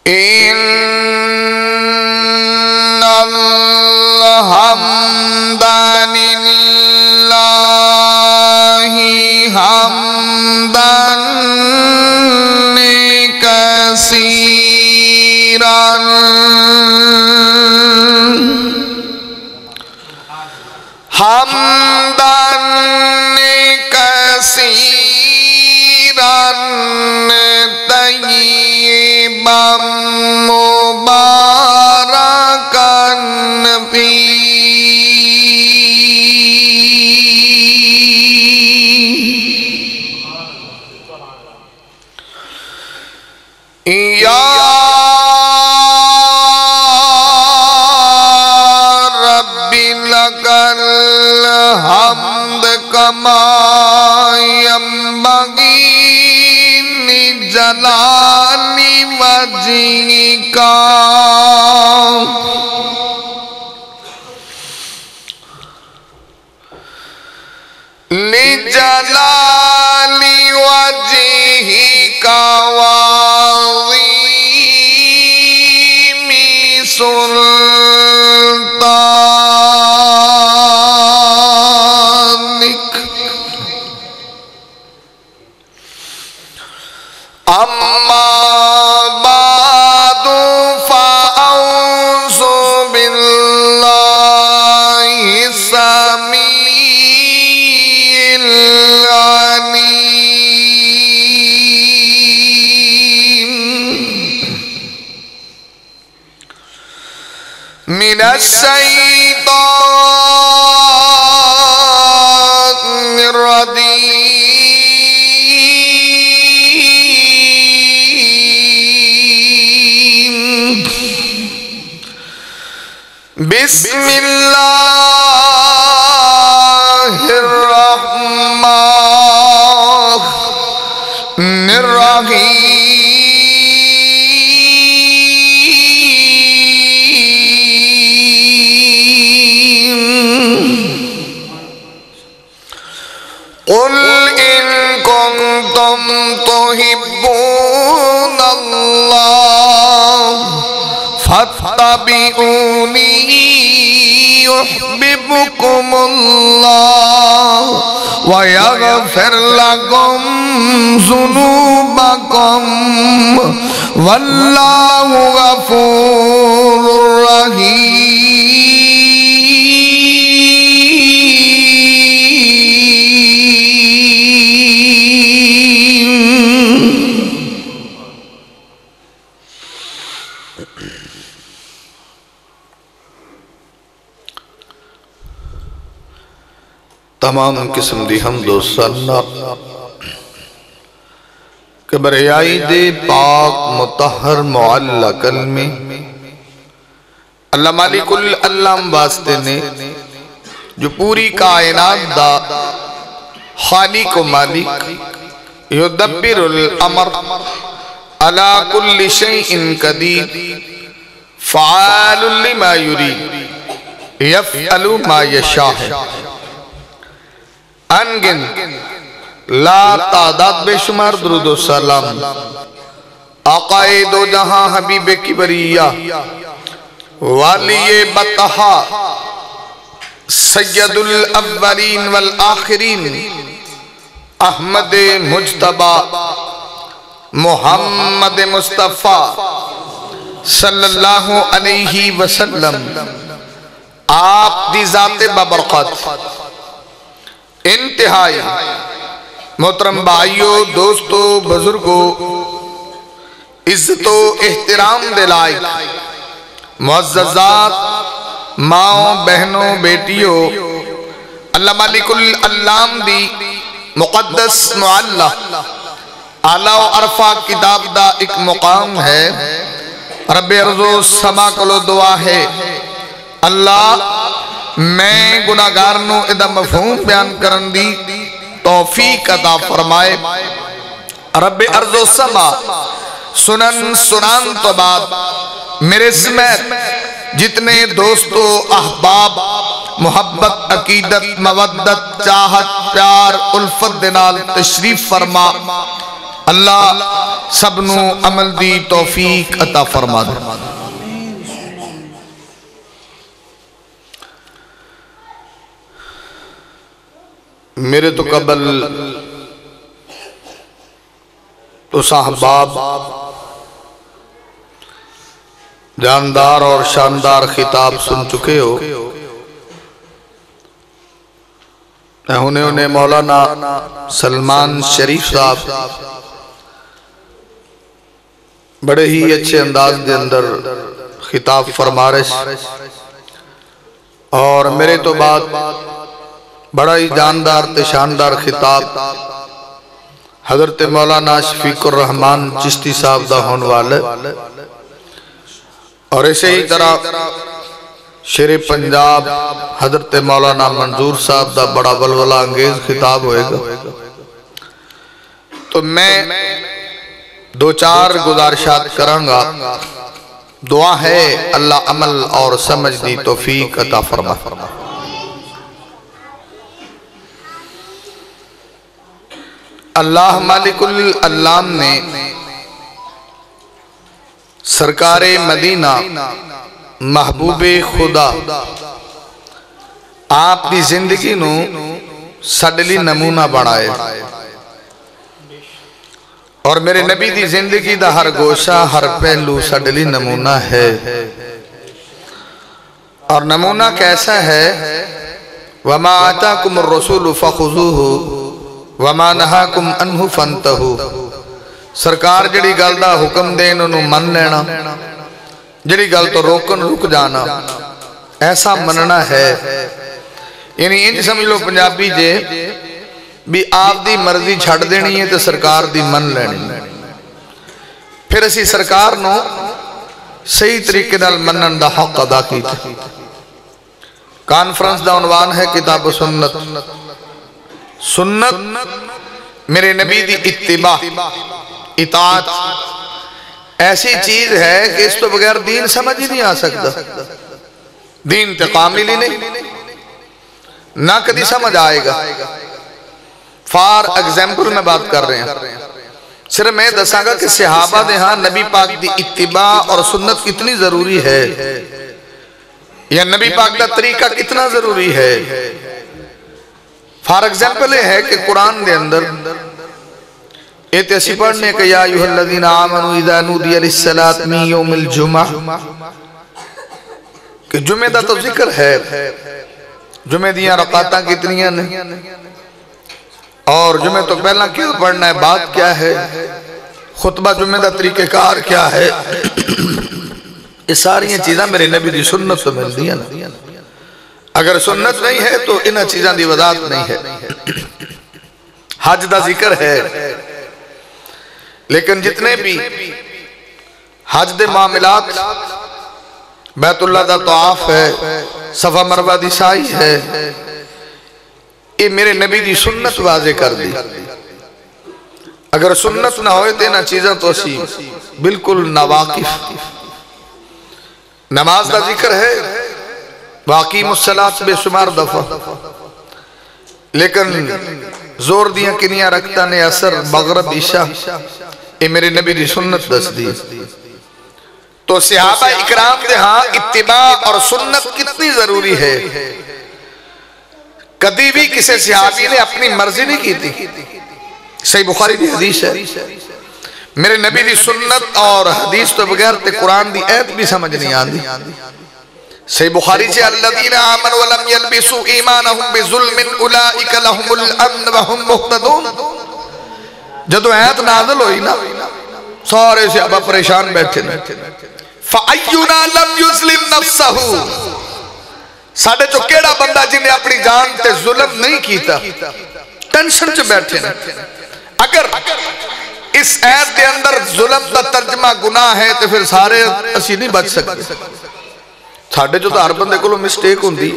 إن الحمد لله حمدا كثيرا حمدا كثيرا طيبا مباركا فيه يا رب لك الحمد كما ينبغي لجلال وجهك لجلال وجهك وعظيم سلطانك أما بعد فأعوذ بالله السميع العليم من الشيطان الرجيم بسم الله الرحمن الرحيم قل إن كنتم تحبون الله فاتبعوني يحببكم الله ويغفر لكم ذنوبكم والله غفور رحيم تمام قسم دی حمد و ثنا کبریائی دے پاک مطہر معلّہ کلمے اللہ مالک العلم واسطے نے جو پوری کائنات دا خالق و مالک یدبر الامر علی کل شیء قدیر فعال لما یرید یفعل ما یشاء انگن لا تعداد بے شمار درود و سلام آقائے دو جہاں حبیب کبریہ والی بطحا سید الاولین والآخرین احمد مجتبہ محمد مصطفیٰ صلی اللہ علیہ وسلم آپ دی ذات ببرکت انتہائی محترم بھائیو دوستو بزرگو عزت و احترام دلائق معززات ماں بہنوں بیٹیوں اللہ مالک العلام دی مقدس معلّہ اعلیٰ و عرفہ کتاب دا ایک مقام ہے رب ارض و سما کلو دعا ہے اللہ میں گناہگارنوں ادھا مفہوم بیان کرن دی توفیق عطا فرمائے رب ارض و سما سنان تو بعد میرے سمیت جتنے دوستو احباب محبت عقیدت مودت چاہت پیار الفت دنال تشریف فرما اللہ سبنو عمل دی توفیق عطا فرما دے۔ میرے تو قبل تو صاحباب جاندار اور شاندار خطاب سن چکے ہو۔ انہیں مولانا سلمان شریف صاحب بڑے ہی اچھے انداز دے اندر خطاب فرما رہے، اور میرے تو بعد بڑا ہی جاندار تے شاندار خطاب حضرت مولانا شفیق الرحمان چشتی صاحب دا ہون والے، اور اسی ہی طرح شیر پنجاب حضرت مولانا منظور صاحب دا بڑا ولولہ انگیز خطاب ہوئے گا۔ تو میں دو چار گزارشات کرانگا، دعا ہے اللہ عمل اور سمجھ دی توفیق عطا فرما۔ اللہ مالک العلام نے سرکار مدینہ محبوب خدا آپ دی زندگی نو سڈلی نمونہ بنائے، اور میرے نبی دی زندگی دا ہر گوشہ ہر پہلو سڈلی نمونہ ہے۔ اور نمونہ کیسا ہے؟ وَمَا آتَاكُمُ الرَّسُولُ فَخُذُوهُ وَمَا نَهَاكُمْ عَنْهُ فَانْتَهُوا۔ سرکار جڑی گل دا حکم دین انہوں من لینا، جڑی گل تو روکن رک جانا، ایسا مننا ہے۔ یعنی انج سمجھ لو پنجابی جے بھی آپ دی مرضی چھڑ دینی ہے تو سرکار دی من لینی، پھر اسی سرکار نو صحیح طریقے نال منن دا حق ادا کیتا۔ کانفرنس دا عنوان ہے کتاب و سنت۔ سنت میرے نبی دی اتباع، اطاعت ایسی چیز ہے کہ اس تو بغیر دین سمجھ ہی نہیں آ سکتا۔ دین تے کامل ہی نہیں، نہ کدی سمجھ آئے گا۔ فار ایگزامپل میں بات کر رہے ہیں، صرف میں دساں گا کہ صحابہ دے ہاں نبی پاک دی اتباع اور سنت کتنی ضروری ہے، یا نبی پاک دا طریقہ کتنا ضروری ہے۔ فار ایگزامپل یہ ہے کہ قرآن دے اندر ایتے اسی پڑھنے کہ یا ایوہ الذین آمنوا اذا نودی للصلاۃ من یوم الجمعہ، کہ جمعہ دا تو ذکر ہے، جمعہ دیاں رکعتاں کتنیاں نے، اور جمعہ تو پہلا کیا پڑھنا ہے، بات کیا ہے، خطبہ جمعہ دا طریقہ کار کیا ہے، یہ ساری چیزاں میرے نبی دی سنت سے مل دیا نا۔ اگر سنت نہیں ہے تو انہاں چیزاں دی وضاحت نہیں ہے۔ حج دا ذکر ہے، لیکن جتنے بھی حج دے معاملات، بیت اللہ دا طواف ہے، صفا مروہ دی سائی ہے، یہ میرے نبی دی سنت واضح کر دی۔ اگر سنت نہ ہوئے تینا چیزاں تو اسی بالکل ناواقف۔ نماز دا ذکر ہے، واقیم الصلاۃ بے شمار دفعہ، لیکن زور دیاں کنیاں رکھتا نے اثر مغرب عشاء، یہ میرے نبی دی سنت دس دی۔ تو صحابہ اکرام دے ہاں اتباع اور سنت کتنی ضروری ہے۔ کبھی بھی کسی صحابی نے اپنی مرضی نہیں کی تھی۔ صحیح بخاری دی حدیث ہے، میرے نبی دی سنت اور حدیث تو بغیر تے قرآن دی ایت بھی سمجھ نہیں آندی۔ صحیح بخاری سے الذین آمنوا ولم یلبسوا ایمانہم بظلم اولئک لہم الامن وہم مہتدون، جدو ایت نازل ہوئی نا سارے صحابہ پریشان بیٹھے نا، فَأَيُّنَا لَمْ يُظْلِمْ نَفْسَهُ، ساڑھے جو کیڑا بندہ جنہیں اپنی جان تے ظلم نہیں کیتا، ٹینشن چ بیٹھے نا۔ اگر اس ایت کے اندر ظلم کا ترجمہ گناہ ہے تو پھر سارے اسی نہیں بچ سکتے۔ ساڑھے جو تو ہر بندے کو مسٹیک ہوندی،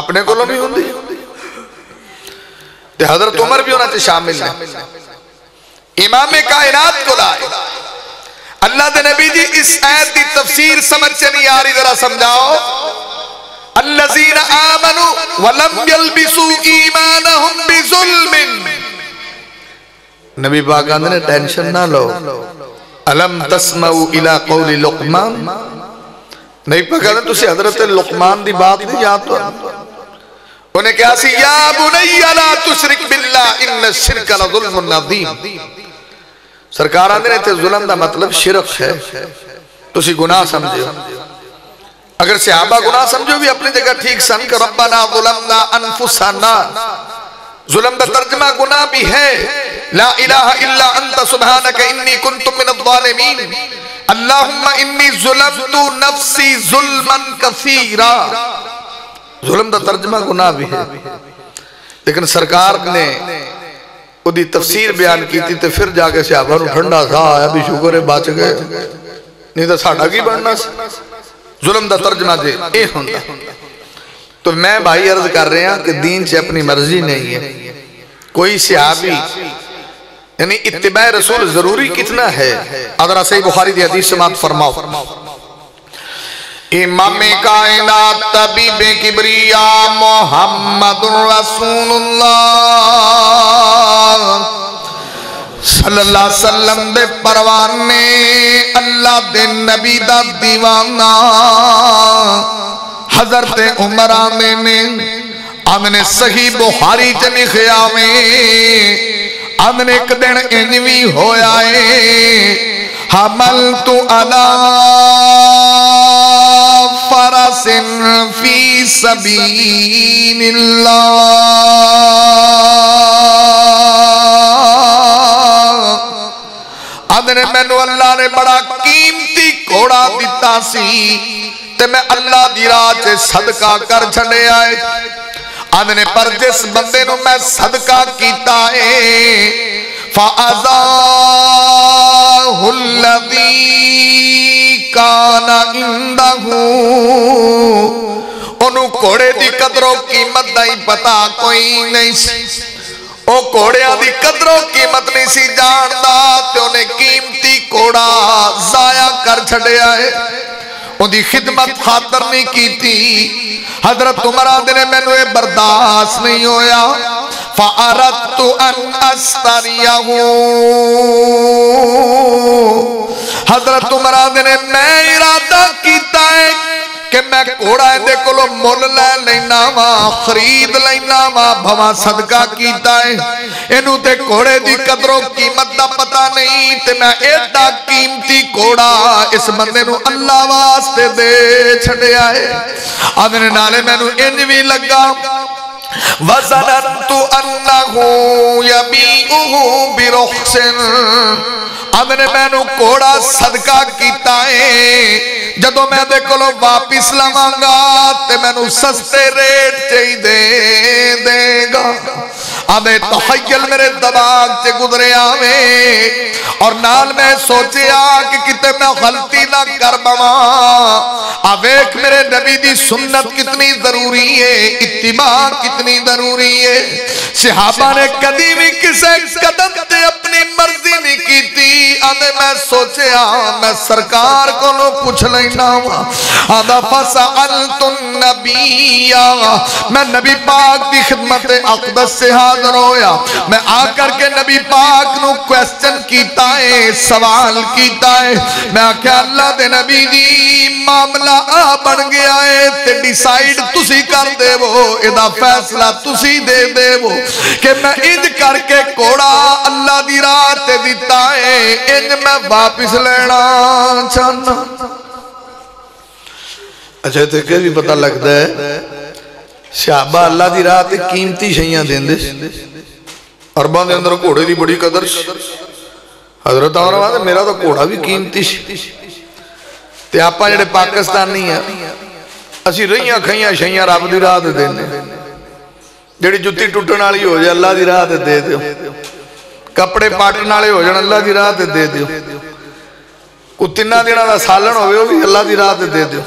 اپنے کو بھی ہوندی، تے حضرت عمر بھی ہونا تے شامل ہے۔ امام کائنات کو لائے اللہ دے نبی جی اس آیت دی تفسیر سمجھ سے نہیں آ رہی، ذرا سمجھاؤ۔ الذین آمنوا ولم یلبسوا ایمانہم بظلم، نبی پاک آندھے نے ٹینشن نہ لو الم تسمعوا الى قول لقمان نبی پاک آندھے تسی حضرت لقمان دی بات نہیں یاد تو انہیں کہا سی یا بنی لا تشرک باللہ ان الشرک لظلم عظیم سرکار آندھے نے تے ظلم دا مطلب شرک ہے تسی گناہ سمجھو اگر صحابہ گناہ سمجھو بھی اپنی جگہ ٹھیک سن کہ ربنا ظلمنا انفسنا ظلم دا ترجمہ گناہ بھی ہے لا الہ الا انت سبحانک انی کنت من الظالمین اللہم انی ظلمت نفسی ظلما کثیرا ظلم دا ترجمہ گناہ بھی ہے لیکن سرکار نے وہ دی تفسیر بیان کی تھی تو پھر جا کے صحابہ نو ٹھنڈا سا آیا بھی شکر ہے بچ گئے نہیں تو ساڑھا کی بڑھنا سی ظلم دا ترجمہ دے اے ہوندہ تو میں بھائی عرض کر رہے ہیں کہ دین سے اپنی مرضی نہیں ہے کوئی صحابی یعنی اتباع رسول ضروری کتنا ہے ادھرا صحیح بخاری دی حدیث سماعت فرماؤ امام کائنات طبیب کبریاء محمد رسول اللہ صلی اللہ علیہ وسلم دے پروانے اللہ دے نبی دا دیوانہ حضرت عمر آمنے صحیح بخاری چلی خیامے آمنے ایک دن انوی ہویا ہے حملت علی فرس فی سبیل اللہ آمنے مینو اللہ نے بڑا قیمتی گھوڑا دیتا سی تے میں اللہ دی راہ سے صدقہ کر چھڑے آئے آدھنے پر جس بندے نو میں صدقہ کیتا ہے فَأَذَاهُ الَّذِي كَانَ عِنْدَهُ انہوں کوڑے دی قدر و قیمت نہیں پتا کوئی نہیں سی او کوڑیاں دی قدر و قیمت نہیں سی جاندا تے انہیں قیمتی کوڑا ضائع کر چھڑے آئے ان دی خدمت خاطر نہیں کی تھی حضرت عمر نے مینوں اے برداشت نہیں ہویا فَأَرَدْتُ أَنْ أَسْتَرِيَهُ حضرت عمر نے میں ارادہ کیتا ہے کہ میں کوڑا ہے دے کلو مول لے لینا وا خرید لینا وا بھوا صدقہ کیتا ہے انہوں تے کوڑے دی قدر و قیمت دا پتہ نہیں تے میں ایڈا قیمتی کوڑا اس بندے نو اللہ واسطے دے چھڑے آئے آدھنے نالے میں نو انوی لگا وَزَنَنْتُ أَنَّهُ يَبِيعُهُ بِرُخْسٍ آدھنے میں نو کوڑا صدقہ کیتا ہے جدو میں دے کلو واپس لمانگا تے میں نو سستے ریٹ چاہی دے گا آدھے تحیل میرے دماغ چے گزرے آوے اور نال میں سوچے کہ کتے میں غلطی نہ کر بما آویک میرے نبی دی سنت کتنی ضروری ہے اتباع کتنی ضروری ہے صحابہ نے کدی بھی کسے قدم تے اپنی مرضی نہیں کی تھی آدھے میں سوچے میں سرکار کو لو پوچھ لینا ہوا آدھا فَسَأَلْتُ النَّبِيَّ میں نبی پاک دی خدمت اقدس سے حاضر ہویا میں آ کر کے نبی پاک نو کویسچن کیتا ہے سوال کیتا ہے میں آکھا اللہ دے نبی دی معاملہ بن گیا ہے تے ڈیسائیڈ تسی کر دے وہ ادا فیصلہ تسی دے وہ کہ میں اند کر کے کوڑا اللہ دی راہ تے دیتا ہے ان میں واپس لینا چاہنا اچھا تے کہ بھی پتہ لگتا ہے صحابہ اللہ دی راہ تے قیمتی شیئں دیں دے عربان دے اندر کوڑے دی بڑی قدر حضرت عمر آدھے میرا تو کوڑا بھی قیمتی تے آپا جڑے پاکستان نہیں ہے اسی رہیاں کھائیاں شیئں رب دی راہ دے دینے جڑی جتی ٹوٹن والی ہو جائے اللہ دی راہ دے دیو کپڑے پاٹن والے ہو جان اللہ دی راہ دے دیو کوئی تینہ دنوں دا سالن ہوئے وہ بھی اللہ دی راہ دے دیو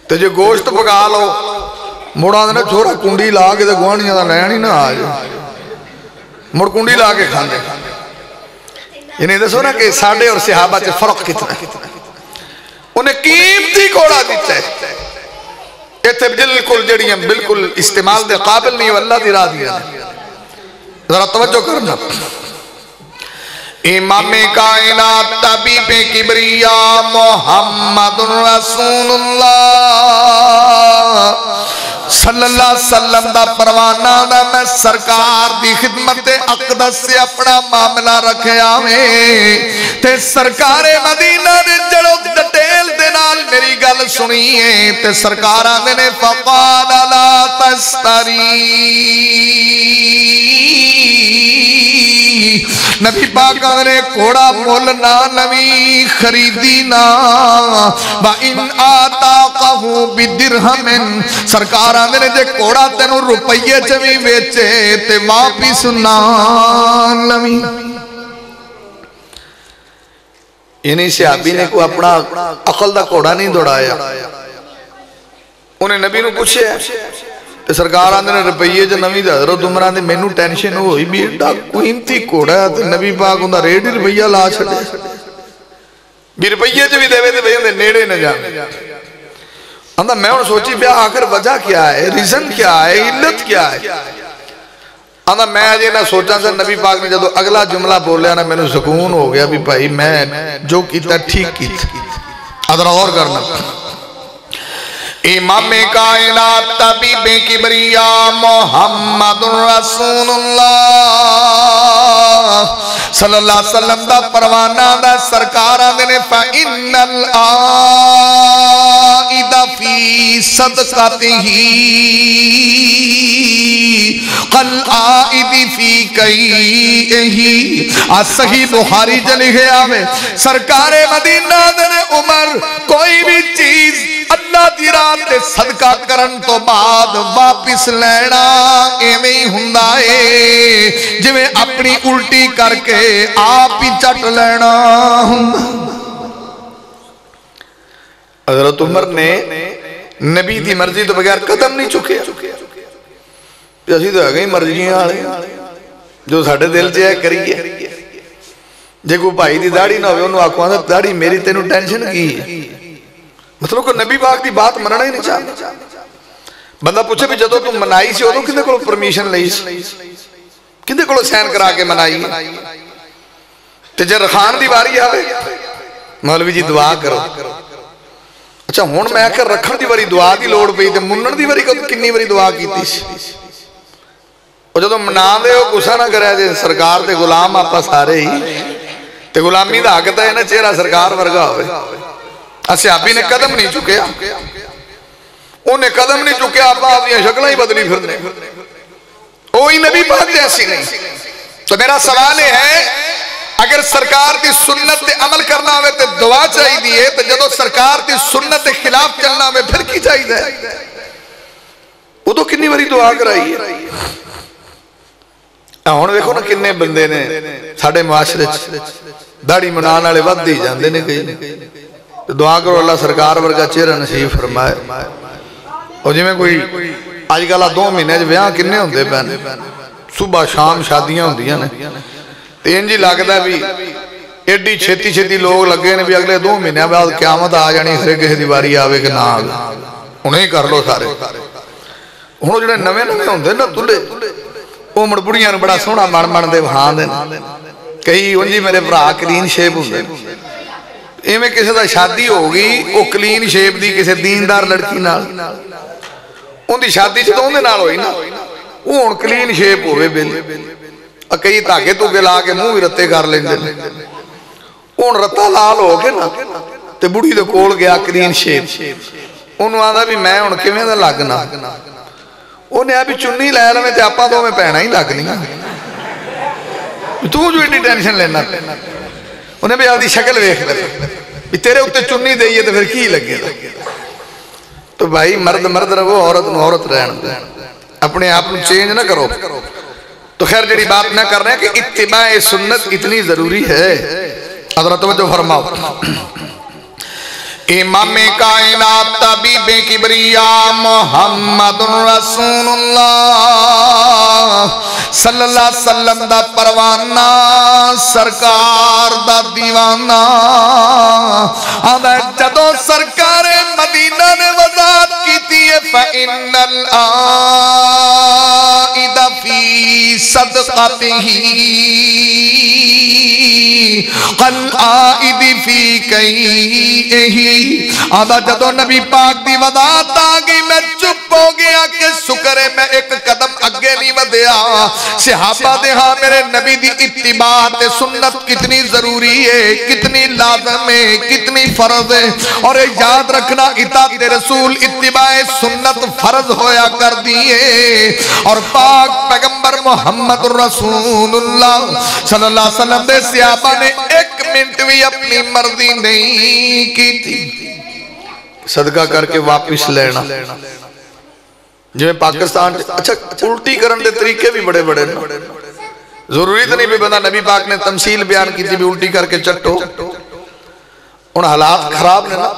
تے جو گوشت پکا لو مڑا دینا چھوڑا کنڈی لا کے گوانیاں دا لین ہی نہ آ جائے مڑ کنڈی لا کے کھانے یعنی دسو نا کہ ساڑھے اور صحابہ سے فرق کتنا ہے انہیں قیمتی کوڑا دیتا ہے یہ تے بالکل جڑیاں بالکل استعمال دے قابل نہیں اللہ دی راہ دیا ذرا توجہ کرنا امام کائنات طبیب کبریا محمد رسول اللہ صلی اللہ علیہ وسلم دا پروانہ دا میں سرکار دی خدمت اقدس سے اپنا معاملہ رکھیا میں تے سرکار مدینہ دے جڑو ڈٹیل دے نال میری گل سنیے تے سرکار آندے نے فقال لا تستری نبی پاک نے کوڑا مول نہ نوی خریدی نہ وَإِنْ آتَاقَهُ بِدِرْهَمٍ سرکار آندے نے جے کوڑا تینو روپیے چوی ویچے تے واپس نہ نوی یعنی صحابی نے کو اپنا عقل دا کوڑا نہیں دوڑایا انہیں نبی نو پوچھے تے سرکار آندے نے روپیے جو نوی دا حضرت عمر آندے مینو ٹینشن ہوئی بھی ایڈا قیمتی کوڑا ہے تے نبی پاک اندہ ریڈ ہی روپیہ لا چھڑے بھی روپیے جو بھی دے وے تے بھئی اندے نیڑے نہ جانے اندہ میں انہوں سوچی بیا آخر وجہ کیا ہے ریزن کیا ہے علت کیا ہے اندہ میں آجے نہ سوچا سے نبی پاک نے جدو اگلا جملہ بولیا نا میں نے سکون ہو گیا بھی بھائی میں جو کیتا ٹھیک کیتا ادھر اور کرنا امام کائنات طبیب کبریا محمد رسول اللہ صلی اللہ علیہ وسلم دا پروانہ دا سرکار آندے نے فَإِنَّ الْآئِدَ فِي صَدْقَتِهِ قَالْآئِدِ فِي قَيْئِهِ آج صحیح بخاری چلی گیا میں سرکار مدینہ دے عمر کوئی بھی چیز اللہ دی رات تے صدقہ کرن تو بعد واپس لینا ایویں ہی ہندائے جو میں اپنی الٹی کر کے آپ ہی چٹ لینا ہندہ حضرت عمر نے نبی دی مرضی تو بغیر قدم نہیں چکے اسی تو آگئی مرضیاں آلے جو ساڑھے دل چاہے کریے جے کو بھائی دی داڑھی نہ ہوئے انہوں آکھوانا داڑھی میری تینوں ٹینشن کی مطلب کہ نبی پاک دی بات مننا ہی نہیں چاہتا بندہ پوچھے بھی جدو تم منائی سی ہو تو کندے کو پرمیشن لئیس کندے کو سین کرا کے منائی تجھے رخان دی باری آوے مولوی جی دعا کرو اچھا ہون میں آکر رکھن دی باری دعا دی لوڑ پئی تے منن دی باری کنی باری دعا کی تیس اور جدو منا دے ہو گسا نہ کرے جے سرکار دے غلام آپا سارے ہی تے غلامی دا آگتا ہے نا چہرہ سرکار ورگا ہوئے صحابی نے قدم نہیں چکیا انہیں قدم نہیں چکیا آپ آدھیاں شکلہ ہی بدلی پھرنے اوہی نبی پاک جیسی نہیں تو میرا سوال ہے اگر سرکار دی سنت تے عمل کرنا ہوئے تے دعا چاہی دیئے تو جدو سرکار دی سنت تے خلاف چلنا ہوئے پھر کی چاہی دے وہ تو کنی باری دعا کرائی ہے ہونے دیکھو نا کنے بندے نے ساڑھے معاشرے داڑھی منان والے ود دی جاندے نے کئی دعا کرو اللہ سرکار ورگا چہرہ نصیب فرمائے اور جی میں کوئی آج کالا 2 مہینے جو بیاں کنے ہوندے پہنے صبح شام شادیاں ہوندیاں نے تین جی لگتا ہے بھی ایڈی چھتی لوگ لگے نے بھی اگلے 2 مہینے بعد قیامت آ جانی ہر کسی دیواری آوے کہ نہ آگا انہیں کر لو سارے انہوں جڑے نوے ہوندے نا تلے وہ مڑبڑیاں بڑا سونا من دے بہان دے کئی انجی میرے برا کلین شیپ ہوندے ایمیں کسی دا شادی ہوگی وہ کلین شیپ دی کسی دیندار لڑکی نال ان دی شادی چھتا ہوندے نال ہوئی نا وہ ان کلین شیپ ہوئے بل کئی تاکے تو گلا کے منہ بھی رتے کر لیں دے ان رتا لال ہو کے نا تے بڑی دے کول گیا کلین شیپ انہوں آدھا بھی میں ان کے میں دا لگنا انہیں ابھی چنی لے لیں تے آپا تو میں پہنا ہی لگنی تو جو اتنی ٹینشن لینا انہیں بھی آدھی شکل ویکھ لے بھی تیرے اتے چنی دئیے تو پھر کی لگے تو بھائی مرد رہو عورت رہن اپنے آپ کو چینج نہ کرو تو خیر جڑی بات نہ کر رہے ہیں کہ اتباع سنت اتنی ضروری ہے حضرت توجہ فرماؤ امام کائنات طبیب کبریا محمد رسول اللہ صلی اللہ علیہ وسلم دا پروانہ سرکار دا دیوانہ جدو سرکار مدینہ نے وضاحت کی تھی فَإِنَّ الْآئِدَ العائد فی صدقته قلعائد فی کئیہی آدھا جدو نبی پاک دی وضاحت آگئی میں چپ ہو گیا کہ شکر ہے میں ایک قدم اگے نہیں ودیا صحابہ دے ہاں میرے نبی دی اتباع سنت کتنی ضروری ہے کتنی لازم ہے کتنی فرض ہے اور یاد رکھنا اطاعت رسول اتباع سنت فرض ہویا کر دیئے اور پاک پیغمبر محمد رسول اللہ صلی اللہ علیہ وسلم دے صحابہ نے ایک منٹ بھی اپنی مرضی نہیں کی تھی صدقہ کر کے واپس لینا جو میں پاکستان اچھا الٹی کرن دے طریقے بھی بڑے بڑے ضروری تو نہیں بھی بندہ نبی پاک نے تمثیل بیان کی تھی بھی الٹی کر کے چٹو ان حالات خراب نے نا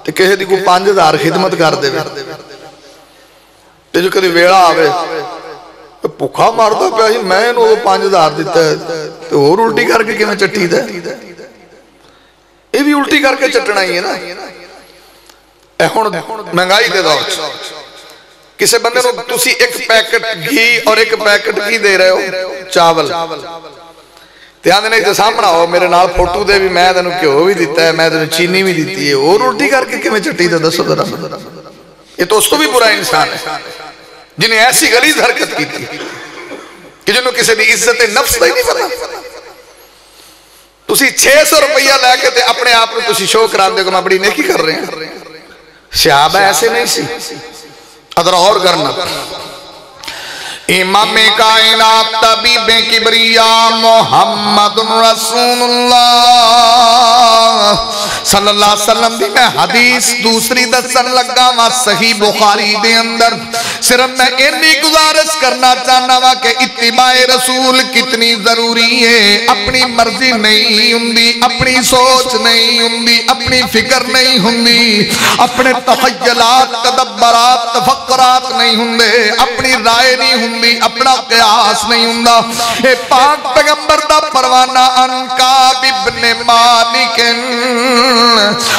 تو کہے دی کو 5,000 خدمت کر دے تے جو کدی ویڑا آوے پکھا مارتا پہ ہی میں انہوں 5,000 دیتا ہے تو اور الٹی کر کے میں چٹی دے یہ بھی الٹی کر کے چٹنا ہی ہے نا اہون مہنگائی دے دور کسے بندے نو تسی ایک پیکٹ گھی اور ایک پیکٹ گھی دے رہے ہو چاول تیان نے سامنا ہو میرے نال فوٹو دے بھی میں دنو کیوں بھی دیتا ہے میں دنو چینی بھی دیتی ہے اور الٹی کر کے میں چٹی دے دسو درہ یہ تو اس تو بھی برا انسان ہے جنہیں ایسی غلیظ حرکت کی تھی کہ جنہوں کسی دی عزت نفس نہیں پتا تسی 600 روپیہ لے کے تے اپنے آپ میں تسی شو کران دے کہ میں بڑی نیکی کر رہے ہیں صحابہ ایسے نہیں سی ادھر اور کرنا امام کائنات طبیب کبریاء محمد رسول اللہ صلی اللہ علیہ وسلم دی میں حدیث دوسری دسن لگا وہاں صحیح بخاری دے اندر صرف میں انی گزارش کرنا چاہنا وا کہ اتباع رسول کتنی ضروری ہے اپنی مرضی نہیں ہوندی اپنی سوچ نہیں ہوندی اپنی فکر نہیں ہوندی اپنے تخیلات تدبرات تفکرات نہیں ہوندے اپنی رائے نہیں ہوندی اپنا قیاس نہیں ہوندہ اے پاک پیغمبر دا پروانہ ان کعب ابن مالک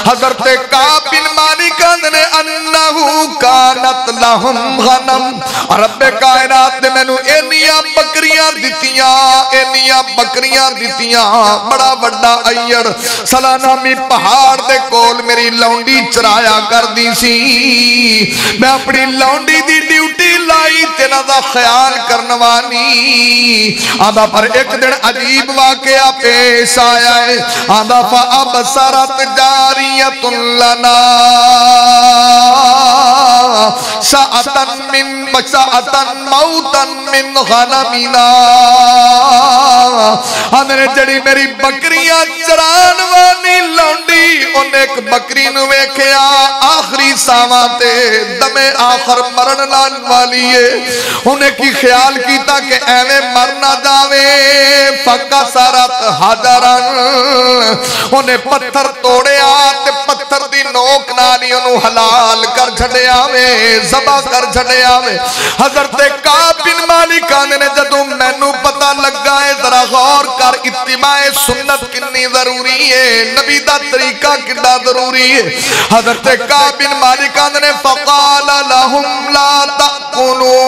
حضرت کعب بن مالک نے انہو کانت لہم غنم رب کائنات نے میں نو اینیاں بکریاں دیتیاں بڑا بڑا ایڑ سالانہ میں پہاڑ دے کول میری لونڈی چرایا کر دی سی میں اپنی لونڈی دی ڈیوٹی لائی تینا دا خیال کرنوانی آدھا پر ایک دن عجیب واقعہ پیش آیا ہے آدھا فَأَبْصَرَتْ جَارِيَةٌ لَنَا سَعَةً مَوْتًا مِّنْ غَنَمِنَا آدھنے جڑی میری بکریاں چرانوانی لونڈی ان ایک بکری نوے کیا آخری ساماتے دم آخر مرن لان والی ہے انہیں کی خیال کیتا کہ ایوے مرنا جاوے فَقَسَرَتْ حَجَرًا انہیں پتھر توڑے آتے پتھر دی نوک نانی انہوں حلال کر چھڑے آوے زبا کر چھڑے آوے حضرت کعب بن مالک آنے جدوں میں نو پتہ لگا ہے ذرا غور کر اتباع سنت کنی ضروری ہے نبی دا طریقہ کنا ضروری ہے حضرت کعب بن مالک آنے فقال لهم لا تأکلوا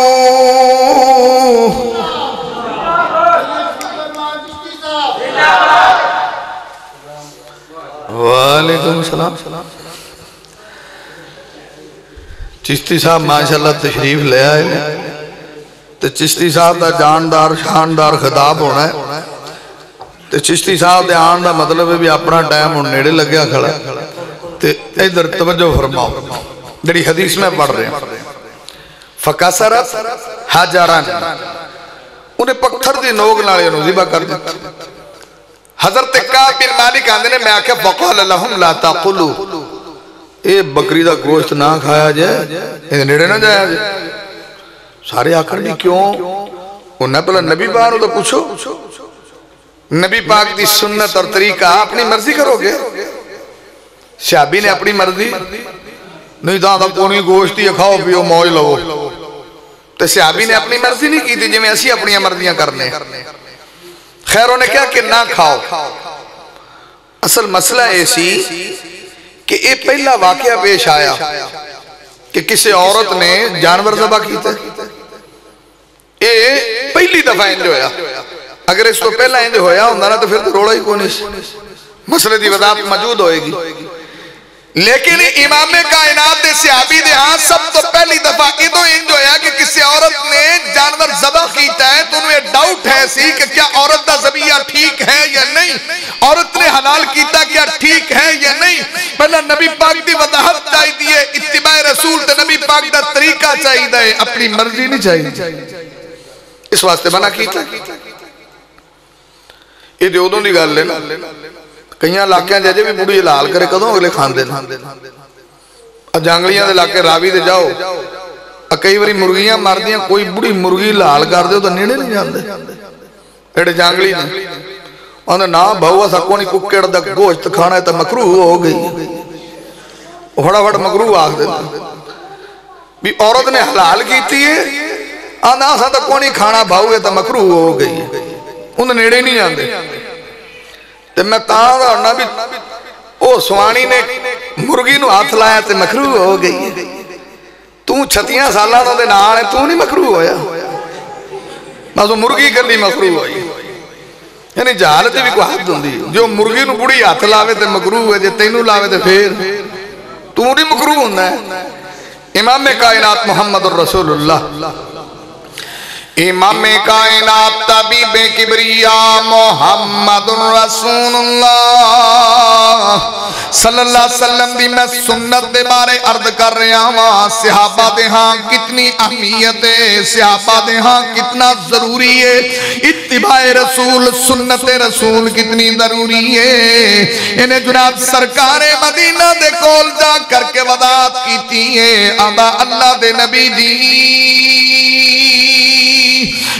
وعلیکم السلام چشتی صاحب ماشاءاللہ تشریف لے آئے تو چشتی صاحب دا جاندار شاندار خطاب ہونا ہے تو چشتی صاحب دے آن دا مطلب ہے بھی اپنا ٹائم ان نیڑے لگیا کھڑا تو ادھر توجہ فرماؤ جڑی حدیث میں پڑھ رہے ہیں فَقَسَرَتْ حَجَرًا انہیں پکھر دی نوگ نالے انہوں زیبہ کر دیتا حضرت کعب بن مالک آندھے نے میں آکھا فَقَالَ لَهُمْ لَا تَقُلُوا اے بکری دا گوشت نہ کھایا جائے اے نیڑے نہ جایا جائے سارے آکھر جی کیوں انہیں پہلا نبی پاک تو پوچھو نبی پاک دی سنت اور طریقہ اپنی مرضی کرو گے صحابی نے اپنی مرضی نہیں دادا کونی گوشتی کھاؤ پیو موج لو تو صحابی نے اپنی مرضی نہیں کی تھی جو میں ایسی اپنی مرضیاں کرنے خیروں نے کیا کہ نہ کھاؤ اصل مسئلہ ایسی کہ ایک پہلا واقعہ پیش آیا کہ کسی عورت نے جانور ذبح کی تھے یہ پہلی دفعہ انج ہویا، اگر اس تو پہلا انج ہویا ہوندہ نا تو پھر تو روڑا ہی کون اس مسئلے دی وضاحت موجود ہوئے گی۔ لیکن امام کائنات صحابی دے ہاں سب تو پہلی دفعہ ادو انج ہویا کہ کسی عورت نے جانور ذبح کیتا ہے تو انہیں ڈاؤٹ ہے سی کہ کیا عورت دا ذبیحہ ٹھیک ہے یا نہیں، عورت نے حلال کیتا کیا ٹھیک ہے یا نہیں۔ پہلا نبی پاک دی وضاحت چاہی دیئے، اتباع رسول تے نبی پاک دا طریقہ چاہی دے، اپنی مرضی نہیں چاہی، اس واسطے منع کیتا۔ یہ جو ادوں دی گل لینا کئیاں علاقیاں جے بھی بڑی حلال کرے کدوں اگلے کھان دینا، جانگلیاں دے علاقے راوی دے جاؤ، کئی باری مرگیاں مار دیاں، کوئی بڑی مرگی حلال کر دے تو نیڑے نہیں جاندے، ایڈے جانگلی نے انہوں نے نا بہوا سکونی ککڑ دا گوشت کھانا ہے تو مکروہ ہو گئی، بڑا بڑا مکروہ آگ دیتا بھی عورت نے حلال کیتی ہے، آنا سا تو کونی کھانا بھاؤ ہے تو مکروہ ہو گئی، انہوں نے نیڑے نہیں جاندے۔ تو میں تاں دا بھی او سوانی نے مرگی نو ہاتھ لایا تے مکروہ ہو گئی، تو 36 سالہ دے نال ہے تو نہیں مکروہ ہویا، بس مرگی کرنی مکروہ ہوئی، یعنی جہالت بھی کوئی حد ہوندی، جو مرگی نو بڑی ہاتھ لاوے تے مکروہ ہے، جے تینوں لاوے تے پھر تو نہیں مکروہ ہوندہ ہے۔ امام کائنات محمد الرسول اللہ، امام کائنات طبیب کبریاء محمد رسول اللہ صلی اللہ علیہ وسلم دی میں سنت دے بارے عرض کر رہا ہوں، صحابہ دے ہاں کتنی اہمیت ہے، صحابہ دے ہاں کتنا ضروری ہے، اتباع رسول سنت رسول کتنی ضروری ہے۔ انہیں جناب سرکار مدینہ دے کول جا کر کے وضاحت کیتی ہے، آبا اللہ دے نبی جی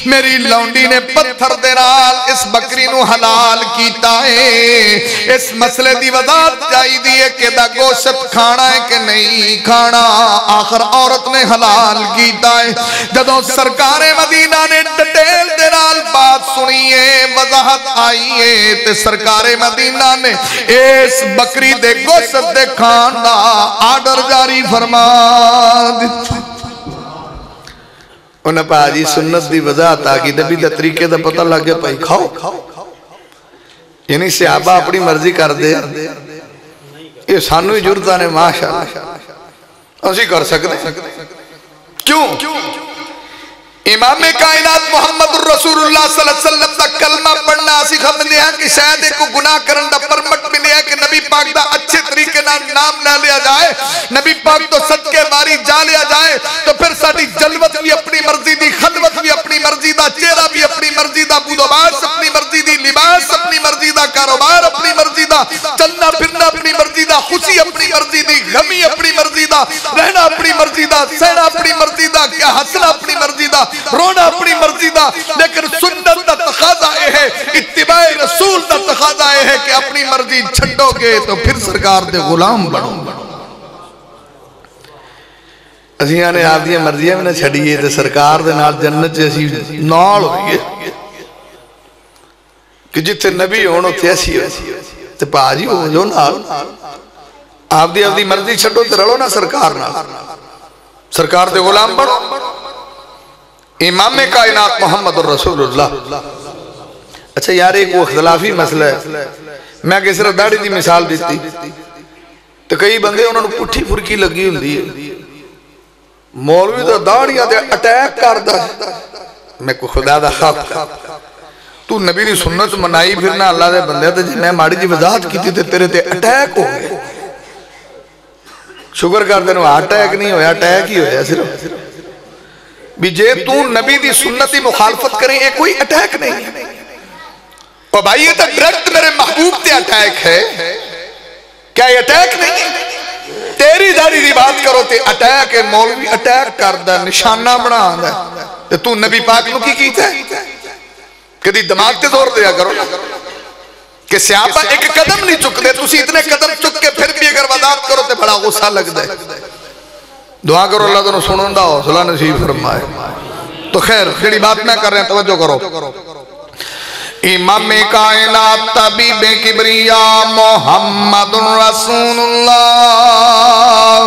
میری لونڈی نے پتھر دے نال اس بکری نو حلال کیتا ہے، اس مسئلے دی وضاحت جائی دی ہے کہ دا گوشت کھانا ہے کہ نہیں کھانا، آخر عورت نے حلال کیتا ہے۔ جدوں سرکار مدینہ نے ڈیٹیل دے نال بات سنی ہے، وضاحت آئی ہے، تے سرکار مدینہ نے اس بکری دے گوشت دے کھان دا آرڈر جاری فرما دیتا۔ انہیں پا جی سنت دی وضاحت آگی نبی دا طریقے دا پتہ لگ گیا پائی کھاؤ، یعنی صحابہ اپنی مرضی کر دے، یہ سانوی جرتا نے ماشاءاللہ اسی کر سکتے، کیوں؟ امام کائنات محمد الرسول اللہ صلی اللہ علیہ وسلم دا کلمہ پڑھنا اسی خبر لیا کہ شاید ایک کو گناہ کرن دا پرمٹ ملے ہے کہ نبی پاک دا اچھے طریقے نام نہ لیا جائے، نبی پاک تو صدقے باری جا لیا جائے، تو پھر ساڑھی جلوت بھی اپنی مرضی دی، خلوت بھی اپنی مرضی دا، چہرہ بھی اپنی مرضی دا، بودوباس اپنی مرضی دی، لباس اپنی مرضی دا، کاروبار اپنی مرضی دا، چلنا پھرنا اپنی مرضی دا، خوشی اپنی مرضی دی، غمی اپنی مرضی دا، رہنا اپنی مرضی دا، سہنا اپنی مرضی دا، کیا ہنسنا اپنی مرضی دا، رونا اپنی مرضی دا، لیکن سنت دا تقاضا ہے، اتباع رسول دا تقاضا ہے کہ اپنی مرضی چھڑو گے تو پھر سرکار دے غلام بنو۔ اسیاں نے آپ دیا مرضیاں میں نہ چھڑیے تو سرکار دے نال جنت جیسی نال ہوئی ہے کہ جتے نبی ہونو تھے ایسی ہوئی تو پاجی ہو جو نال آپ دی مرضی چھڑو تو رڑو نا سرکار نال، سرکار دے غلام بنو۔ امام کائنات محمد الرسول اللہ، اچھا یار ایک وہ اختلافی مسئلہ ہے، میں کس طرح داڑھی دی مثال دیتی تو کئی بندے انہوں نے پٹھی پھرکی لگی ہوندی ہے، مولوی تو داڑھیاں دے اٹیک کر دا، میں کو خدا دا خواب تو نبی دی سنت منائی پھرنا اللہ دے بندے تو میں ماڑی جی وضاحت کی تھی تیرے تے اٹیک ہو گئے، شکر کر دینا اٹیک نہیں ہویا، اٹیک ہی ہویا صرف بھی جے تو نبی دی سنتی مخالفت کریں یہ کوئی اٹیک نہیں ہے، اور بھائی یہ تو ڈائریکٹ میرے محبوب تے اٹیک ہے، کیا یہ اٹیک نہیں ہے؟ تیری داری دی بات کرو تے اٹیک ہے، مولوی اٹیک کر دا، نشانہ بنا دا، تو نبی پاک نو کی کیتا ہے؟ کدی دماغ تے زور دیا کرو کہ صحابہ ایک قدم نہیں چک دے، تسی اتنے قدم چک کے پھر بھی اگر وضاحت کرو تے بڑا غصہ لگ دے۔ دعا کرو اللہ تنہوں سنوں دا حوصلہ نصیب فرمائے۔ تو خیر کھڑی بات میں کر رہے ہیں، توجہ کرو۔ امام کائنات طبیب کبریاء محمد رسول اللہ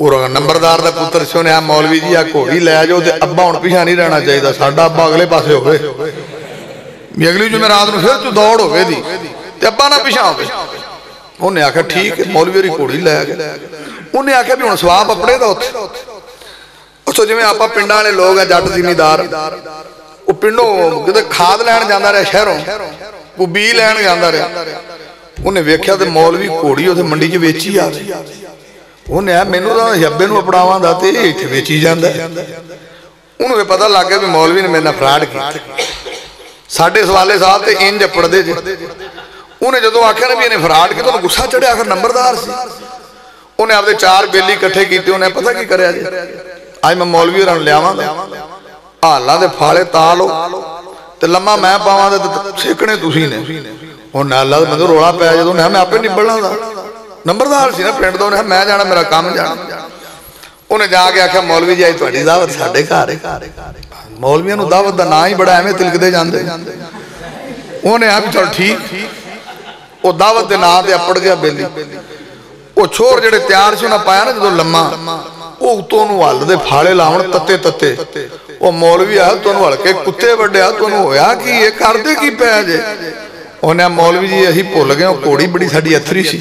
اور نمبردار دا پتر سے انہیں مولوی جی گھوڑی لے جاؤ تے ابا ہن پیچھے نہیں رہنا چاہیے، ساڈا ابا اگلے پاسے ہوئے اگلی جو میں رات میں پھر تو دوڑ ہوئے دی تے ابا نہ پیچھے ہوئے۔ انہیں آکھا ٹھیک ہے مولوی ری گھوڑی لے گئے، انہیں آکھا بھی ہن سواب اپنے دا ہوتے۔ اچھا جی میں آپا پنڈا نے لوگ ہیں جٹ زمیندار، وہ پنڈوں کدھے کھاد لین جاندہ رہے شہروں، وہ بی لین جاندہ رہے، انہیں ویکھیا تے مولوی گھوڑی ہوتے منڈی جو ویچی آ گئی، انہیں آیا مینو دا یبے نو اپڑاواں دا تے ایتھے ویچی جاندہ ہے۔ انہیں پتہ لگ گیا بھی مولوی نے میرے فراڈ کی، ساڑھے سوالے صاحب تے انج اپڑ دے جے۔ انہیں جدو آکھا نے بھی انہیں فراڈ کی تو انہیں گسا چڑھے آخر نمبردار سی، انہیں آپ دے 4 بیلی کٹھے کی تھے، انہیں پتہ کی کرے آجے آج میں مولوی رہن لے آواں دا اللہ دے پھاڑے تالو تے لمحہ میں پاواں دے سیکھنے تُسی نے انہیں اللہ دے مدر روڑا پہ آجے تو انہیں ہمیں آپ پہ نبڑنا دا نمبردار سی نا پرنٹ دا انہیں میں جانا میرا کام جانا۔ انہیں جا کے آکھا مولوی جی آئی تو اٹھی دعوت ساڑھے کارے، مولویاں نو دعوت دا نا ہی بڑا ہمیں تلک دے جاندے۔ انہیں آپ چل ٹھیک وہ دعوت دے نا دے اپڑ گیا بیلی، وہ چھوڑ جڑے تیار سے انہیں پایا نا جدو لمحہ وہ تو انہوں والد دے پھاڑے لاؤن تتے تتے وہ مولوی آیا تو انہوں ہلکے کتے بڑھے آیا تو انہوں ہویا کہ یہ کردے کی پہ آجے۔ انہیں مولوی جی یہی پول گئے وہ کوڑی بڑی ساڑی اتھری سی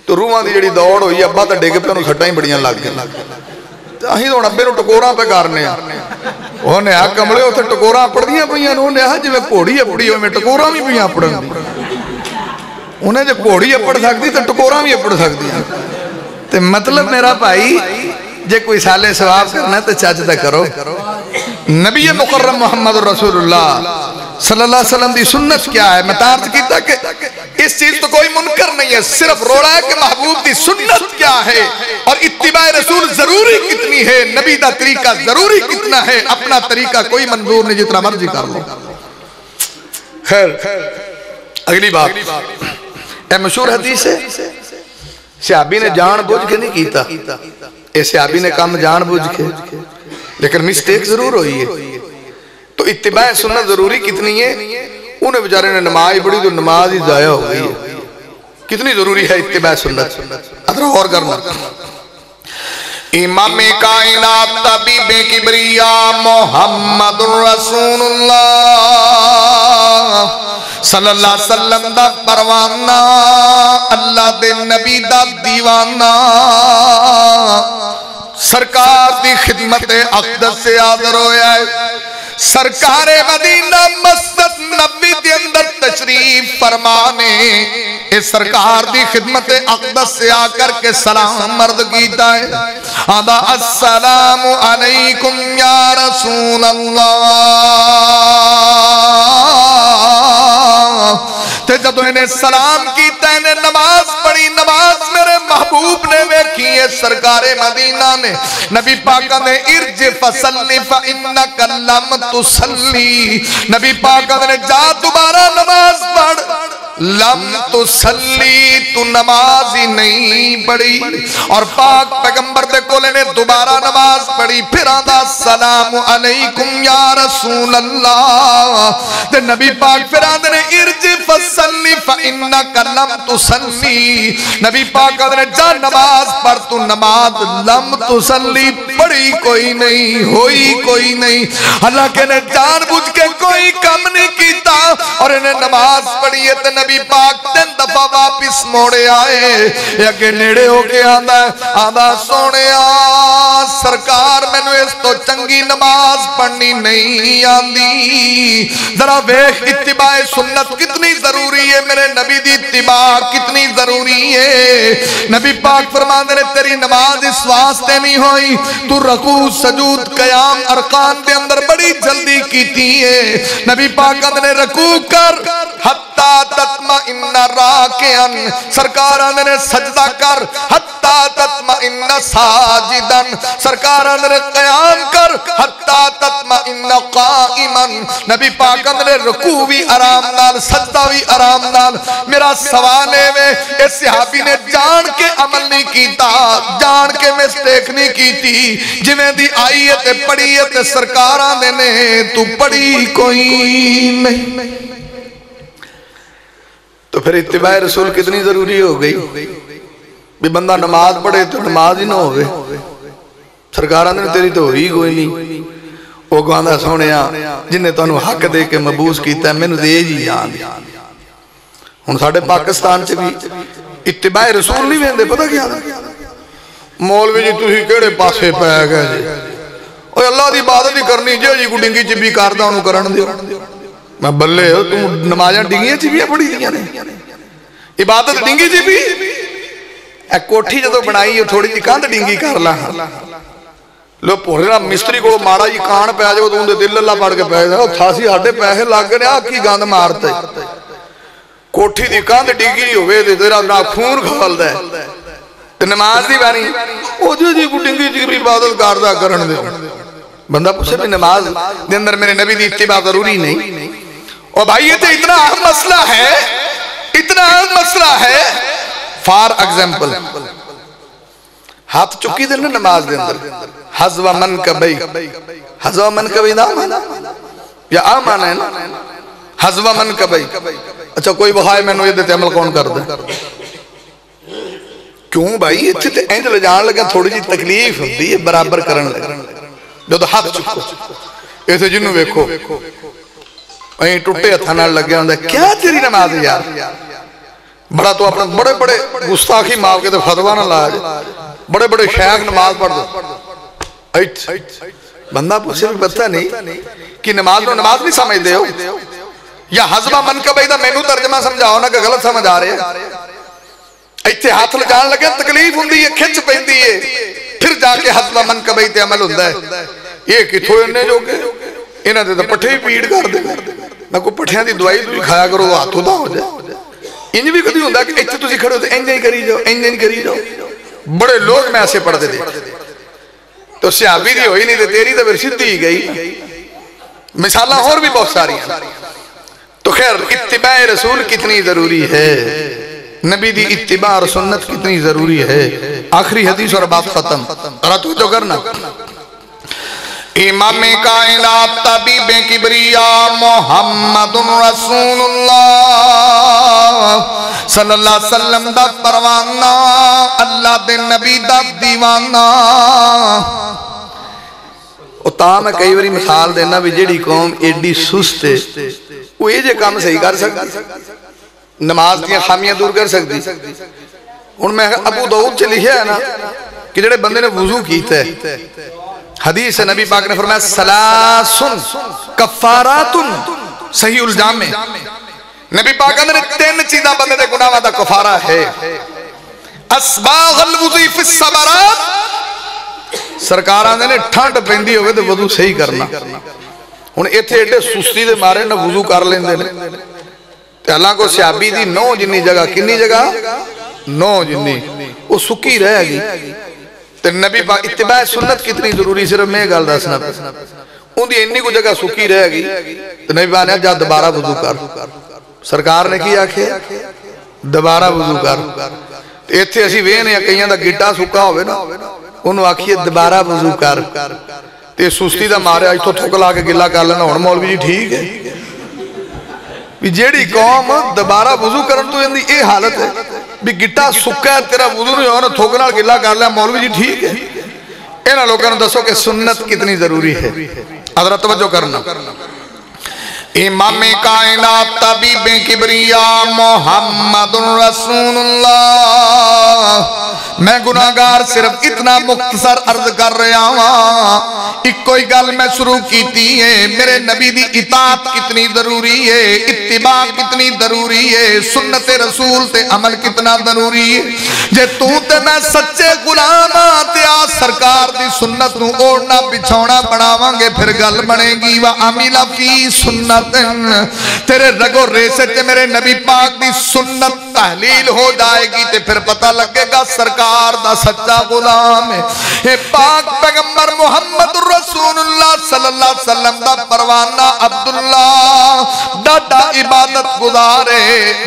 تو روحاں دی جڑی دوڑ ہوئی ابا تا ڈیگے پہ انہوں سٹائیں بڑیاں لگ گئے، ہی تو ابے نو ٹکوراں پہ کارنے ہیں۔ انہیں آ کملے ہوتے ٹکوراں پڑھ دیاں پہیاں، انہیں آ جو میں کوڑی اپڑی ہوئے میں ٹکوراں بھی پہیاں پڑھن دی، انہیں جو کوڑی اپڑ سکتی تو ٹکوراں بھی اپڑ سکتی ہیں۔ تو مطلب میرا بھائی جے کوئی سالے ثواب کرنا ہے تو چاچتا کرو۔ نبی مکرم محمد رسول اللہ صلی اللہ علیہ وسلم دی سنت کیا ہے؟ میں تارت کیتا کہ اس چیز تو کوئی منکر نہیں ہے، صرف روڑا ہے کہ محبوب دی سنت کیا ہے اور اتباع رسول ضروری کتنی ہے، نبی دا طریقہ ضروری کتنا ہے، اپنا طریقہ کوئی منظور نہیں جتنا مرضی کر لو۔ خیر اگلی بات اے مشہور حدیث ہے، صحابی نے جان بوجھ کے نہیں کیتا، اے صحابی نے کام جان بوجھ کے لیکن مسٹیک ضرور ہوئی ہے۔ تو اتباع سنت ضروری کتنی ہے؟ انہیں بچارے نے نماز پڑھی تو نماز ہی ضائع ہو گئی ہے۔ کتنی ضروری ہے اتباع سنت؟ ادھر اور کرنا امام کائنات طبیب کبریا محمد رسول اللہ صلی اللہ علیہ وسلم دا پروانہ، اللہ دے نبی دا دیوانہ، سرکار دی خدمت اقدس سے حاضر ہویا ہے۔ سرکار مدینہ مسجد نبی دے اندر تشریف فرمانے اس سرکار دی خدمت اقدس سے آ کر کے سلام مرد کیتا ہے، آدھا السلام علیکم یا رسول اللہ۔ تے جدو انہیں سلام کیتا ہے، انہیں نماز پڑھی، نماز میرے محبوب نے ویکھی ہے سرکار مدینہ نے نبی پاکہ نے ارج فصلی فإنک لم تسلی، نبی پاکہ نے جا دوبارہ نماز پڑھ، لم تسلی تو نماز ہی نہیں پڑھی، اور پاک پیغمبر دے کولے نے دوبارہ نماز پڑھی، پھر آدھا السلام علیکم یا رسول اللہ، تے نبی پاک پھر آدھے نے ارج فصلی فإنک لم تسلی، نبی پاک آدھے نے جا نماز پڑھ، تو نماز لم تسلی پڑھی کوئی نہیں، ہوئی کوئی نہیں، حالانکہ نے جان بوجھ کے کوئی کم نہیں کیتا اور انہیں نماز پڑھی ہے۔ نبی پاک 3 دفعہ واپس موڑے آئے، اگے نیڑے ہو کے آدھا سونیا سرکار میں نے اس تو چنگی نماز پڑھنی نہیں آندی، ذرا ویکھ اتباع سنت کتنی ضروری ہے، میرے نبی دی اتباع کتنی ضروری ہے۔ نبی پاک فرماندے نے تیری نماز اس واسطے نہیں ہوئی، تو رکوع سجود قیام ارکان دے اندر بڑی جلدی کیتی ہے۔ نبی پاک نے رکوع کر حتی تطمئن راکعن، سرکار نے سجدہ کر حتی تطمئن ساجدن، سرکار نے قیام کر حتی تطمئن قائما، نبی پاک نے رکوع بھی آرام نال سجدہ بھی آرام نال۔ میرا سوال ہے اس صحابی نے جان کے عمل نہیں کیتا، جان کے مسٹیک نہیں کیتی، جویں دی آئی ہے تے پڑھی ہے تے سرکاراں دے نے تو پڑھی کوئی نہیں۔ تو پھر اتباع رسول کتنی ضروری ہو گئی؟ بھی بندہ نماز پڑھے تو نماز ہی نہ ہوئے سرکاراں نے تیری تو ہوئی کوئی نہیں وہ گواندہ سونیا جنہیں تو انہوں حق دے کے مبوس کیتا ہے میں نے دے جی یاد ہن ساڑھے پاکستان سے بھی اتباع رسول نہیں ویندے پتہ کیا مولوی جی تُسی کیڑے پاسے پہ گئے جی اوہ اللہ دی عبادت ہی کرنی جی کو ڈنگی چبی کاردا انہوں کرن دیو میں بلے ہو تم نمازیں ڈنگیاں چبیاں پڑھی دیا نے عبادت ڈنگی چبی اے کوٹھی جدو بنائی ہے تھوڑی جی کاندھ ڈنگی کر لا لو پوڑھنا مستری کو مارا جی کان پہ آجے وہ تو اندھے دل اللہ پڑھ کے پہ جائے تھاسی ہاڑے پیسے لگ گئے آپ کی گاندھ مارتے کوٹھی دی کاندھ ڈنگی ہوئے دے تیرا نا خون کھال دے تو نماز دی بانی او جی کو ڈنگی چبی عبادت کاردہ کرن دے بندہ پوچھے بھی نماز دے اندر میرے نبی دی اتباع ضروری نہیں اور بھائی یہ تو اتنا اہم مسئلہ ہے اتنا اہم مسئلہ ہے فار ایگزامپل ہاتھ چکی دے نماز دے اندر حضو من کبھی حضو من کبھی نا یا آمان ہے نا حضو من کبھی اچھا کوئی بخائے میں نو یہ دیتے عمل کون کر دے کیوں بھائی اتھے تے اینج لے جان لگا تھوڑی جی تکلیف ہوتی ہے برابر کرن لگا جو تو ہاتھ چکو ایسے جنہوں بیکھو وہیں ٹوٹے اتھانا لگ گیا ہوندہ کیا تیری نماز ہے یار بڑا تو اپنے بڑے بڑے گستاخی ماں کے تو فتوہ نہ لاج بڑے بڑے شیخ نماز پڑھ دو بندہ پوچھے بھی پتہ نہیں کہ نماز نہیں سمجھ دے ہو یا حضبہ من کا بیدہ میں نو ترجمہ سمجھاؤ نا کہ غلط سمجھ آ رہے ہیں ایتھے ہاتھ لجان لگے تکلیف ہوندی ہے کھچ پہندی ہے پھر جا کے حضبہ من کا بیدہ عمل ہوندہ ہے یہ کتھو انہیں جو کہ انہیں دے تو پٹھے ہی پیڑ کر دے میں کو پٹھیاں دی دوائی دوئی کھایا کرو وہ ہاتھوں دا ہو جائے انج بھی کدی ہوندہ کہ ایتھے تسی کھڑے ہوتے انج نہیں کری جاؤ انج نہیں کری جاؤ بڑے لوگ میں ایسے پڑھ دے تو صحابی دی ہوئی نہیں دے تیری تو پھر سدھی ہی گئی مثالہ اور بھی بہت ساری ہیں تو خیر اتباع رسول کتنی ضروری ہے نبی دی اتباع اور سنت کتنی ضروری ہے آخری حدیث اور بات ختم ذرا تو کرنا امام کائنات طبیب کبریاء محمد رسول اللہ صلی اللہ علیہ وسلم دا پروانہ اللہ دے نبی دا دیوانہ اور تا میں کئی باری مثال دینا بھی جیڑی قوم ایڈی سست ہے وہ یہ جے کام صحیح کر سکتی نماز دیا خامیاں دور کر سکتی ان میں ابو داؤد چلی ہے نا کہ جڑے بندے نے وضو کیتا ہے حدیث نبی پاک نے فرمایا سلاسن کفاراتن صحیح الجام میں نبی پاک نے 3 چیزاں بندے دے گناہ دا کفارہ ہے اسباغ الوضی فی السمرات سرکاراں نے ٹھنڈ پہندی ہوئے تو وضو صحیح کرنا ان ایتھے ایڈے سستی دے مارے نہ وضو کر لیں دے اللہ کو صحابی دی 9 جنی جگہ کنی جگہ 9 جنی وہ سکی رہ گی تو نبی پاک اتباع سنت کتنی ضروری صرف میں گال دسنا ان دی انی کو جگہ سکی رہ گی تو نبی پاک نے جا دوبارہ وضو کر سرکار نے کیا کہ دوبارہ وضو کر ایتھے اسی وین یا کئیاں دا گٹا سکا ہوئے نا انہوں آکھیے دوبارہ وضو کر تے سستی دا مارے آج تو تھوکلا کے گلہ کر لینا ہون مولوی جی ٹھیک ہے جیڑی قوم دوبارہ وضو کرن تو اندھی اے حالت ہے بھی گٹا سکا ہے تیرا وضو نہیں ہونا تھوکنا گلہ کر لیا مولوی جی ٹھیک ہے اینا لوگوں نے دسو کہ سنت کتنی ضروری ہے حضرت توجہ کرنا امام کائنات طبیب کبریاء محمد رسول اللہ میں گناہگار صرف اتنا مختصر عرض کر رہا ہوں ایک کوئی گل میں شروع کیتی ہے میرے نبی دی اطاعت کتنی ضروری ہے اتباع کتنی ضروری ہے سنت رسول تے عمل کتنا ضروری ہے جے تو تے میں سچے غلام تے آ سرکار دی سنت نو اوڑنا بچھونا بناواں گے پھر گل بنے گی وَعَمِلَ فِي سُنَّتٍ تیرے رگو ریسے تے میرے نبی پاک دی سنت تحلیل ہو جائے گی تے پھر پتہ لگے گا سرکار دا سچا غلام ہے اے پاک پیغمبر محمد رسول اللہ صلی اللہ علیہ وسلم دا پروانہ عبداللہ ڈاڈا عبادت گزارے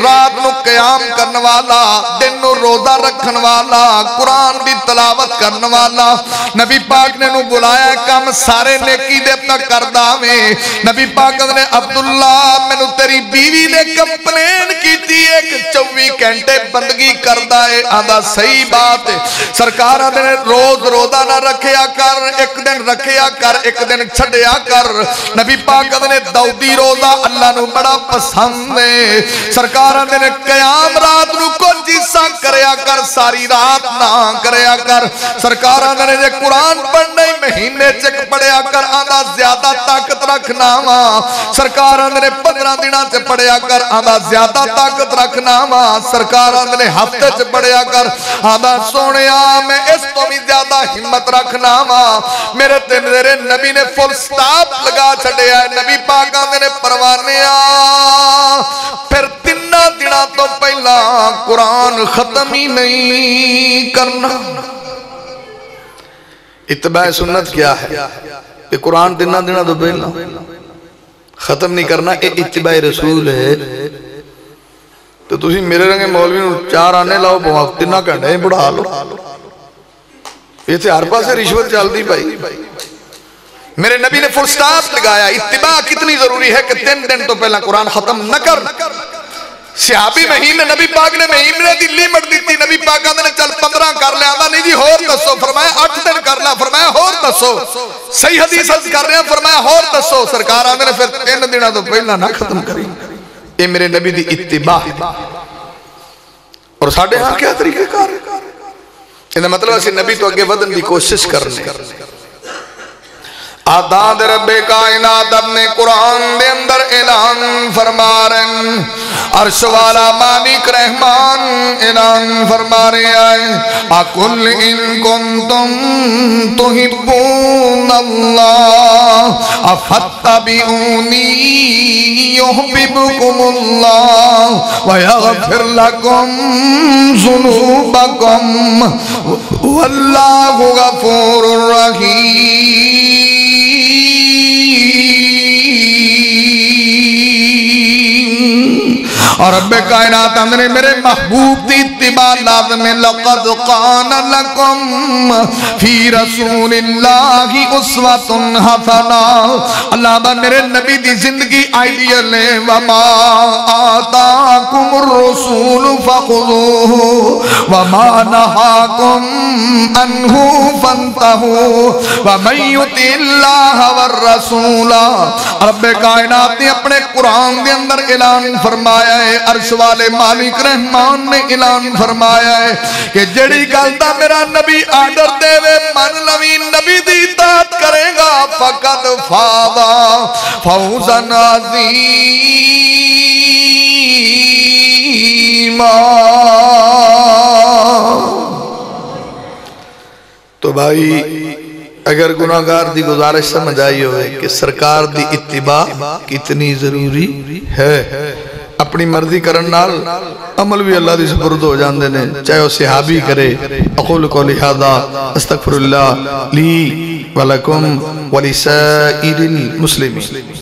رات نو قیام کرن والا دن نو روزہ رکھن والا قرآن دی تلاوت کرن والا نبی پاک نے نو بلایا کام کام سارے نیکی دے تک کردہ میں نبی پاک نے عبداللہ میں نو تیری بیوی نے کمپلین کی تھی ایک 24 گھنٹے بندگی کردہ ہے آدھا صحیح بات ہے سرکارہ نے روز روزہ نہ رکھیا کر ایک دن رکھیا کر ایک دن چھڑیا کر نبی پاک نے داؤدی روزہ اللہ نو بڑا پسند ہے سرکارہ نے قیام رات نو کو جیسا کریا کر ساری رات نہ کریا کر سرکارہ نے قرآن پڑھنے مہینے چک پڑھیا کر آدھا زیادہ طاقت رکھنا وا سرکارہ نے 15 دنوں سے پڑھیا کر آدھا زیادہ طاقت رکھنا وا سرکارہ نے ہفتے سے پڑھیا کر آدھا سونیا میں اس تو بھی زیادہ ہمت رکھنا وا میرے تیرے نبی نے فل سٹاپ لگا چھڑیا ہے نبی پاک نے پروانیا پھر 3 دنوں تو پہلا قرآن ختم ہی نہیں کرنا اتباع سنت کیا ہے کہ قرآن 3 دنوں تو پہلا ختم نہیں کرنا یہ اتباع رسول ہے تو تسی میرے رنگے مولوی 4 آنے لاؤ 3 گھنٹے بڑھا لو یہ تھے ہر پاس سے رشوت چال دی بھائی میرے نبی نے فل سٹاپ لگایا اتباع کتنی ضروری ہے کہ 3 دن تو پہلا قرآن ختم نہ کر صحابی مہینے نبی پاک نے مہینے دی لیمٹ دیتی نبی پاک نے چل 15 کر لیا آدھا نہیں جی ہور دسو فرمایا 8 دن کر لیا فرمایا ہور دسو صحیح حدیث حض کر رہے ہیں فرمایا ہور دسو سرکار آدھے نے پھر 3 دنوں تو پہلا نہ ختم کری یہ میرے نبی دی اتباع اور ساڑھے ہاں کیا طریقہ کار انہا مطلب ہے نبی تو اگے ودن دی کوشش کرنے آداد رب کائنات اپنے قرآن دے اندر اعلان فرما رہے عرش والا مالک رحمان اعلان فرما رہے آئے اَقُلْ إِن كُنْتُمْ تُحِبُّونَ اللَّهَ فَاتَّبِعُونِي يُحْبِبْكُمُ اللَّهُ وَيَغْفِرْ لَكُمْ ذُنُوبَكُمْ وَاللَّهُ غَفُورٌ رَحِيمٌ اور رب کائنات اندرے میرے محبوب دی اتباع لازم لقد قان لکم فی رسول اللہ اسوۃ حسنہ اللہ با میرے نبی دی زندگی آئیڈیل ہے وما آتاکم الرسول فخذوہ وما نہاکم انہو فانتہو ومن یطع اللہ والرسول رب کائنات نے اپنے قرآن دے اندر اعلان فرمایا ہے عرش والے مالک رحمان نے اعلان فرمایا ہے کہ جڑی گلتا میرا نبی آڈر دے وے من لوی نبی دی اطاعت کرے گا فقط فاضا فوزا عظیما تو بھائی اگر گناہگار دی گزارش سمجھ آئی ہوئے کہ سرکار دی اتباع کتنی ضروری ہے اپنی مرضی کرن نال عمل بھی اللہ دی سپرد ہو جاندے نے چاہے وہ صحابی کرے اقول قولی ھذا استغفر اللہ لی ولکم ولسائر المسلمین